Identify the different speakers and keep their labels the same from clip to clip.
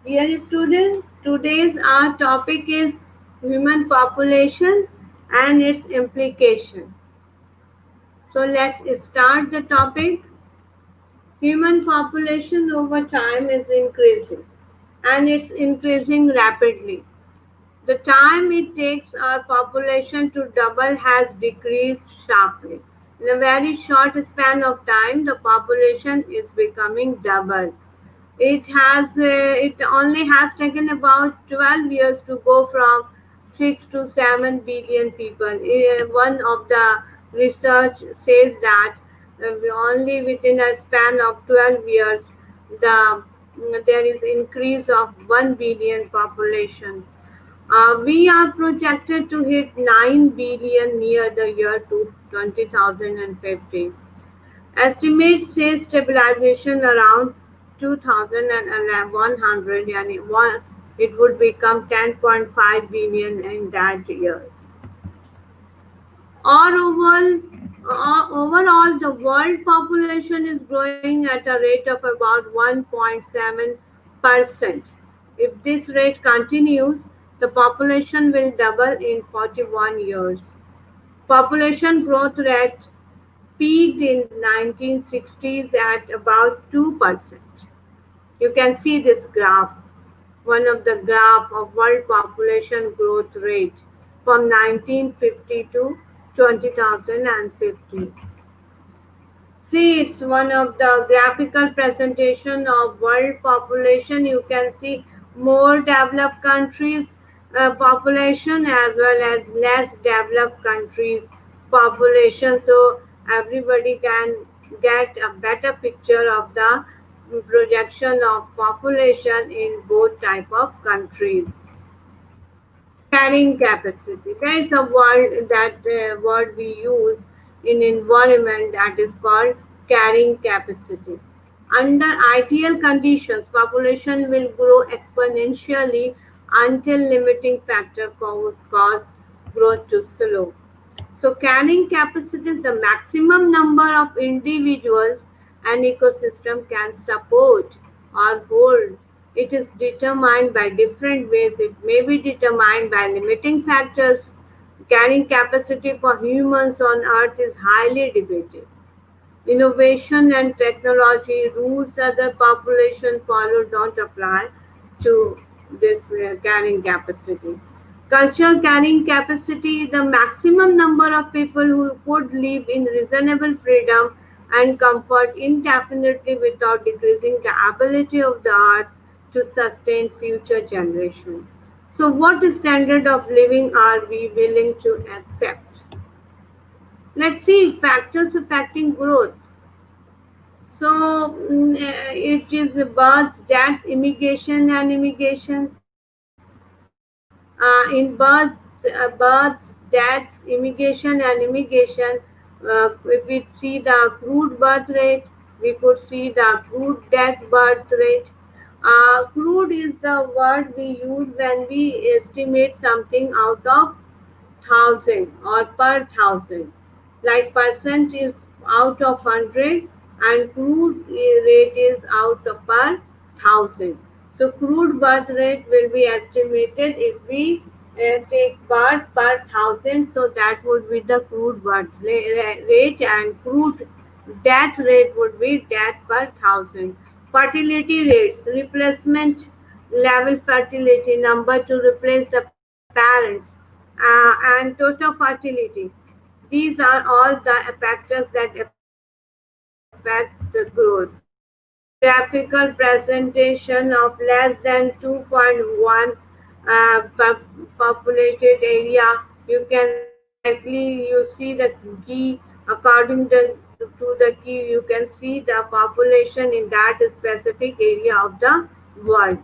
Speaker 1: Dear students, today's our topic is human population and its implication. So let's start the topic. Human population over time is increasing and it's increasing rapidly. The time it takes our population to double has decreased sharply. In a very short span of time, the population is becoming double. It only has taken about 12 years to go from 6 to 7 billion people. One of the research says that only within a span of 12 years the there is increase of 1 billion population. We are projected to hit 9 billion near the year 2050. Estimates say stabilization around 2100, yani it would become 10.5 billion in that year. Overall, overall, the world population is growing at a rate of about 1.7%. If this rate continues, the population will double in 41 years. Population growth rate peaked in 1960s at about 2%. You can see this graph, one of the graph of world population growth rate from 1950 to 2050. See, it's one of the graphical presentation of world population. You can see more developed countries population as well as less developed countries population. So everybody can get a better picture of the projection of population in both type of countries. Carrying capacity. There is a word we use in environment that is called carrying capacity. Under ideal conditions, population will grow exponentially until limiting factor cause growth to slow. So carrying capacity is the maximum number of individuals an ecosystem can support or hold. It is determined by different ways. It may be determined by limiting factors. Carrying capacity for humans on Earth is highly debated. Innovation and technology rules other population follow don't apply to this carrying capacity. Cultural carrying capacity, the maximum number of people who could live in reasonable freedom and comfort indefinitely without decreasing the ability of the earth to sustain future generations. So, what standard of living are we willing to accept? Let's see factors affecting growth. So it is births, death, immigration, and immigration. In births, deaths, immigration, and immigration, if we see the crude birth rate, we could see the crude death birth rate. Crude is the word we use when we estimate something out of thousand or per thousand. Like percent is out of 100 and crude rate is out of per thousand. So crude birth rate will be estimated if we take birth per thousand. So that would be the crude birth rate and crude death rate would be death per thousand. Fertility rates, replacement level fertility number to replace the parents and total fertility. These are all the factors that affect the growth. Geographical presentation of less than 2.1 populated area. You can directly you see the key according to the key. You can see the population in that specific area of the world.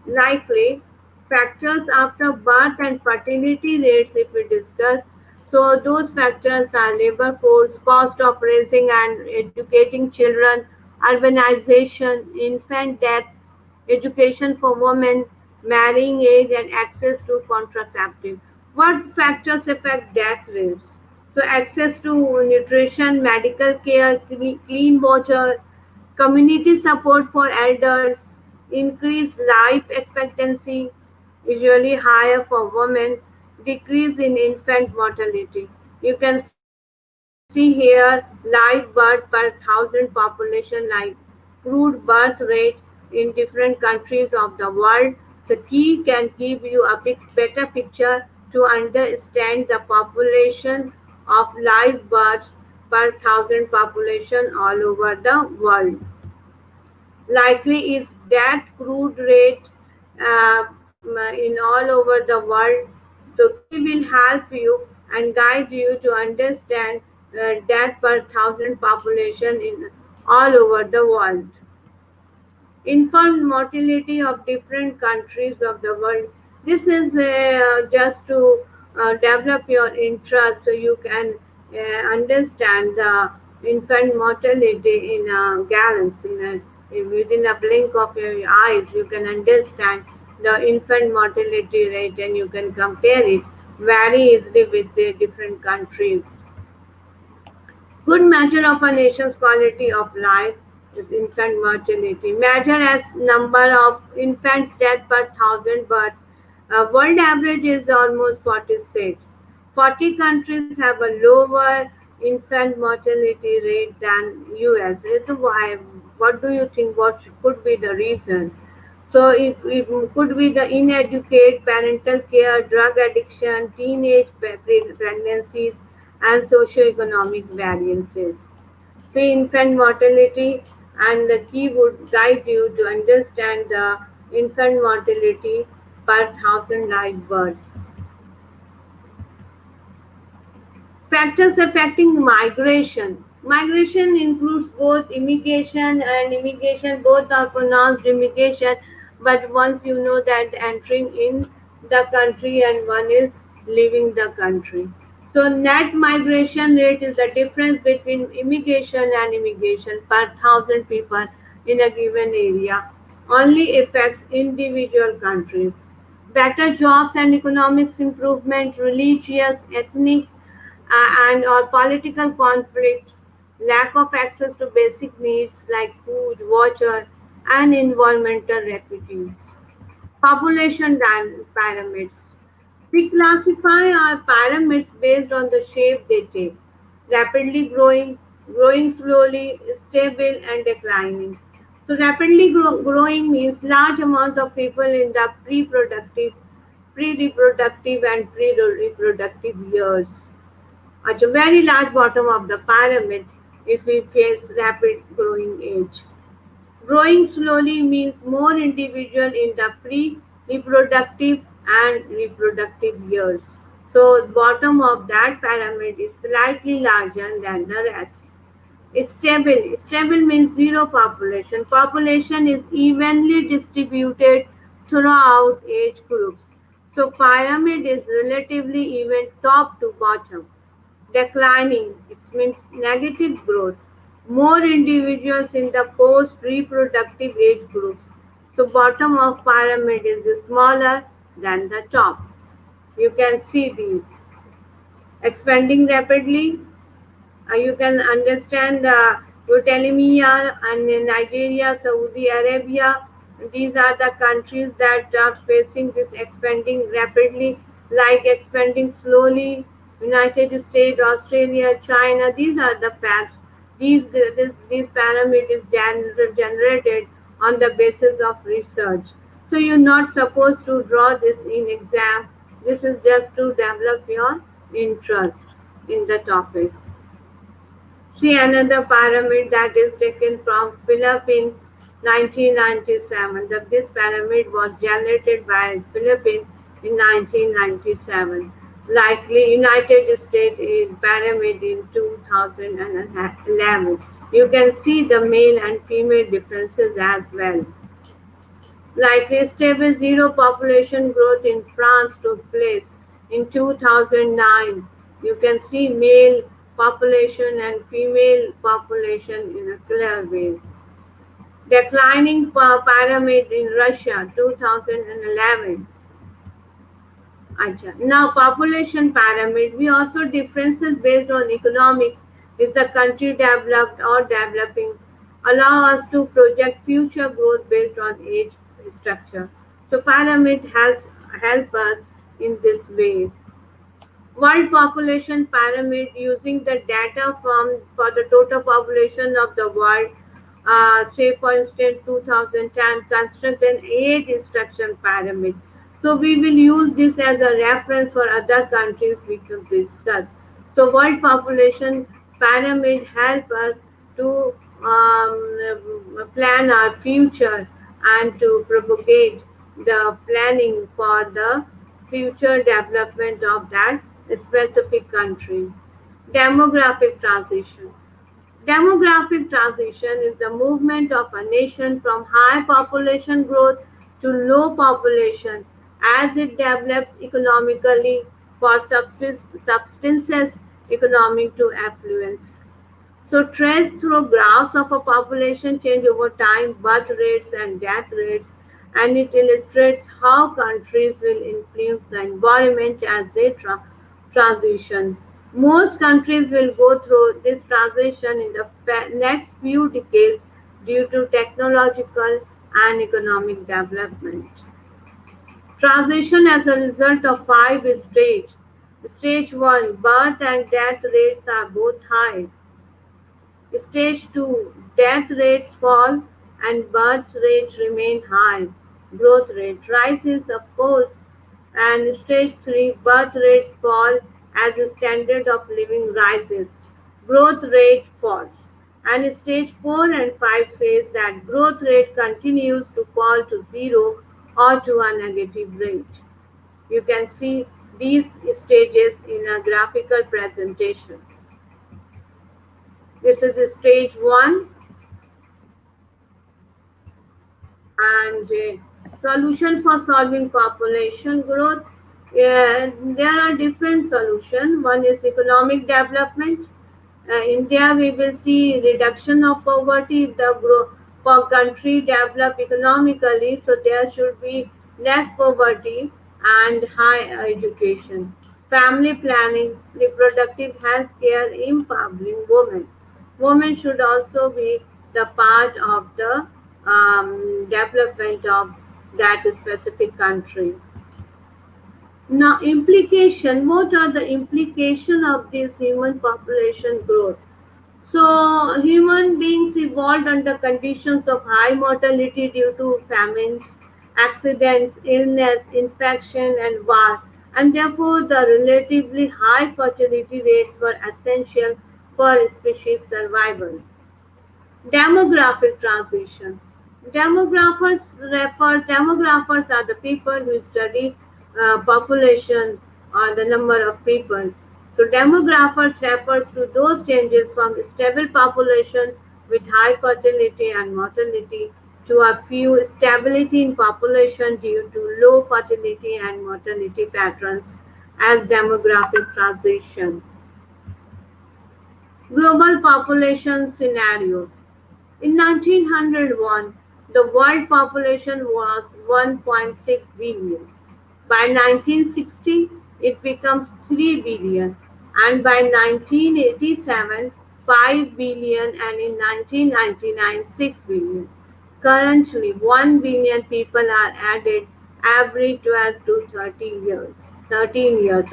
Speaker 1: Likely factors after birth and fertility rates, if we discuss, so those factors are labor force, cost of raising and educating children, urbanization, infant deaths, education for women, marrying age, and access to contraceptive. What factors affect death rates? So access to nutrition, medical care, clean water, community support for elders, increased life expectancy, usually higher for women, decrease in infant mortality. You can see here live birth per thousand population, like crude birth rate in different countries of the world. The key can give you a better picture to understand the population of live births per thousand population all over the world. Likely is death crude rate in all over the world. The key will help you and guide you to understand death per thousand population in all over the world. Infant mortality of different countries of the world. This is just to develop your interest so you can understand the infant mortality in gallons. Within a blink of your eyes, you can understand the infant mortality rate and you can compare it very easily with the different countries. Good measure of a nation's quality of life is infant mortality. Measured as number of infants death per thousand births. World average is almost 46. 40 countries have a lower infant mortality rate than US. Why? What do you think? What could be the reason? So it could be the inadequate parental care, drug addiction, teenage pregnancies, and socioeconomic variances. See infant mortality, and the key would guide you to understand the infant mortality per thousand live births. Factors affecting migration. Migration includes both immigration and immigration, both are pronounced immigration, but once you know that entering in the country and one is leaving the country. So, net migration rate is the difference between immigration and immigration per thousand people in a given area, only affects individual countries. Better jobs and economics improvement, religious, ethnic, and or political conflicts, lack of access to basic needs like food, water, and environmental refuges. Population pyramids. We classify our pyramids based on the shape they take: rapidly growing, growing slowly, stable, and declining. So, rapidly growing means large amount of people in the pre-reproductive, and pre-reproductive years at a very large bottom of the pyramid if we face rapid growing age. Growing slowly means more individual in the pre-reproductive and reproductive years. So bottom of that pyramid is slightly larger than the rest. Stable. Stable means zero population. Population is evenly distributed throughout age groups. So pyramid is relatively even top to bottom. Declining, it means negative growth. More individuals in the post reproductive age groups. So bottom of pyramid is smaller than the top. You can see these. Expanding rapidly, you can understand Utelimia and Nigeria, Saudi Arabia. These are the countries that are facing this expanding rapidly, like expanding slowly. United States, Australia, China. These are the facts. These pyramid is generated on the basis of research. So you're not supposed to draw this in exam. This is just to develop your interest in the topic. See another pyramid that is taken from Philippines 1997. This pyramid was generated by Philippines in 1997. Likely United States is pyramid in 2011. You can see the male and female differences as well. Likely stable zero population growth in France took place in 2009. You can see male population and female population in a clear way. Declining pyramid in Russia 2011. Acha. Now population pyramid, we also differences based on economics. Is the country developed or developing? allow us to project future growth based on age structure. So pyramid has helped us in this way. World population pyramid using the data from for the total population of the world, say for instance 2010, construct an age instruction pyramid. So we will use this as a reference for other countries we could discuss. So world population pyramid help us to plan our future and to propagate the planning for the future development of that specific country. Demographic transition. Demographic transition is the movement of a nation from high population growth to low population as it develops economically for substances economic to affluence. So trace through graphs of a population change over time, birth rates and death rates, and it illustrates how countries will influence the environment as they transition. Most countries will go through this transition in the next few decades due to technological and economic development. Transition as a result of five stages. Stage 1, birth and death rates are both high. Stage 2, death rates fall and birth rates remain high. Growth rate rises, of course. And stage 3, birth rates fall as the standard of living rises. Growth rate falls. And stage 4 and 5 says that growth rate continues to fall to zero or to a negative rate. You can see these stages in a graphical presentation. This is stage 1 and solution for solving population growth. There are different solutions. One is economic development. India, we will see reduction of poverty. If the for country develop economically, so there should be less poverty and high education. Family planning, reproductive health care, empowering women. Women should also be the part of the development of that specific country. Now, implication. What are the implication of this human population growth? So, human beings evolved under conditions of high mortality due to famines, accidents, illness, infection, and war, and therefore the relatively high fertility rates were essential for species survival. Demographic transition. Demographers are the people who study population or the number of people. So demographers refers to those changes from stable population with high fertility and mortality to a few stability in population due to low fertility and mortality patterns as demographic transition. Global population scenarios. In 1901, the world population was 1.6 billion. By 1960, it becomes 3 billion, and by 1987, 5 billion, and in 1999, 6 billion. Currently, 1 billion people are added every 12 to 13 years. 13 years.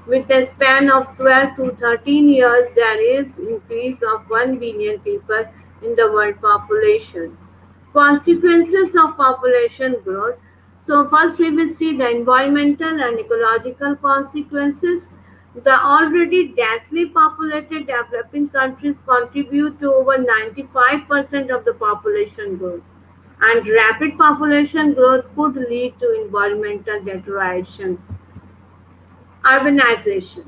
Speaker 1: With a span of 12 to 13 years, there is increase of 1 billion people in the world population. Consequences of population growth. So first we will see the environmental and ecological consequences. The already densely populated developing countries contribute to over 95% of the population growth. And rapid population growth could lead to environmental deterioration. Urbanization.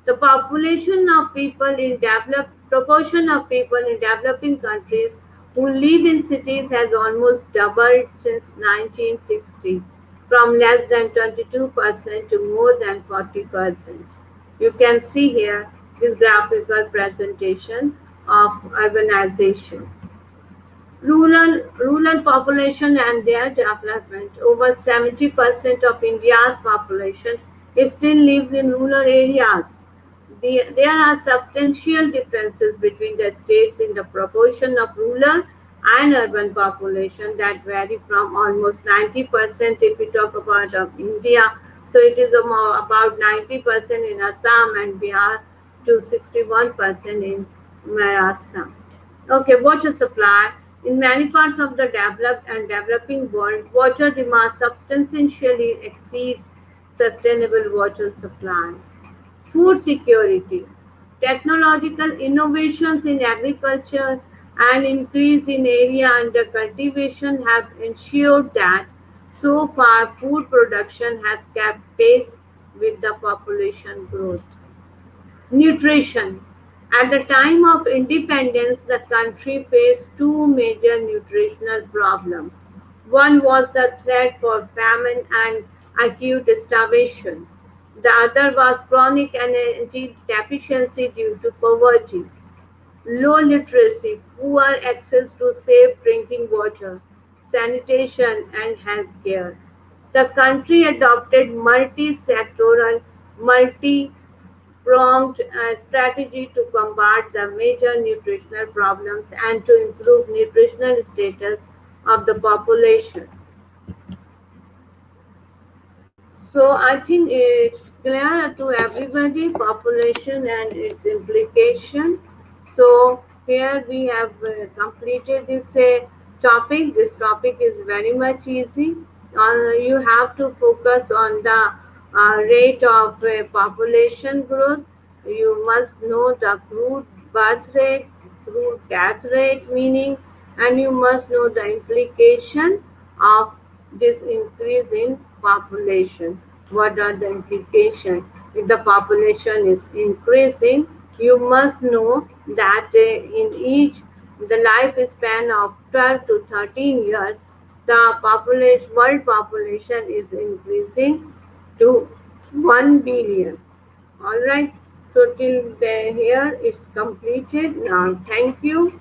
Speaker 1: The population of people in developed proportion of people in developing countries who live in cities has almost doubled since 1960, from less than 22% to more than 40%. You can see here this graphical presentation of urbanization. Rural population and their development. Over 70% of India's population still lives in rural areas. There are substantial differences between the states in the proportion of rural and urban population that vary from almost 90% if we talk about India. So it is about 90% in Assam and Bihar to 61% in Maharashtra. Okay, water supply. In many parts of the developed and developing world, water demand substantially exceeds sustainable water supply. Food security. Technological innovations in agriculture and increase in area under cultivation have ensured that so far food production has kept pace with the population growth. Nutrition. At the time of independence, the country faced two major nutritional problems. One was the threat for famine and acute starvation. The other was chronic energy deficiency due to poverty, low literacy, poor access to safe drinking water, sanitation, and health care. The country adopted multi-sectoral, multi-pronged strategy to combat the major nutritional problems and to improve nutritional status of the population. So I think it's clear to everybody population and its implication. So here we have completed this topic. This topic is very much easy. You have to focus on the rate of population growth. You must know the crude birth rate, crude death rate meaning, and you must know the implication of this increase in population. What are the implications? If the population is increasing, you must know that in each the lifespan of 12 to 13 years, the world population is increasing to 1 billion. All right. So till here it's completed. Now, thank you.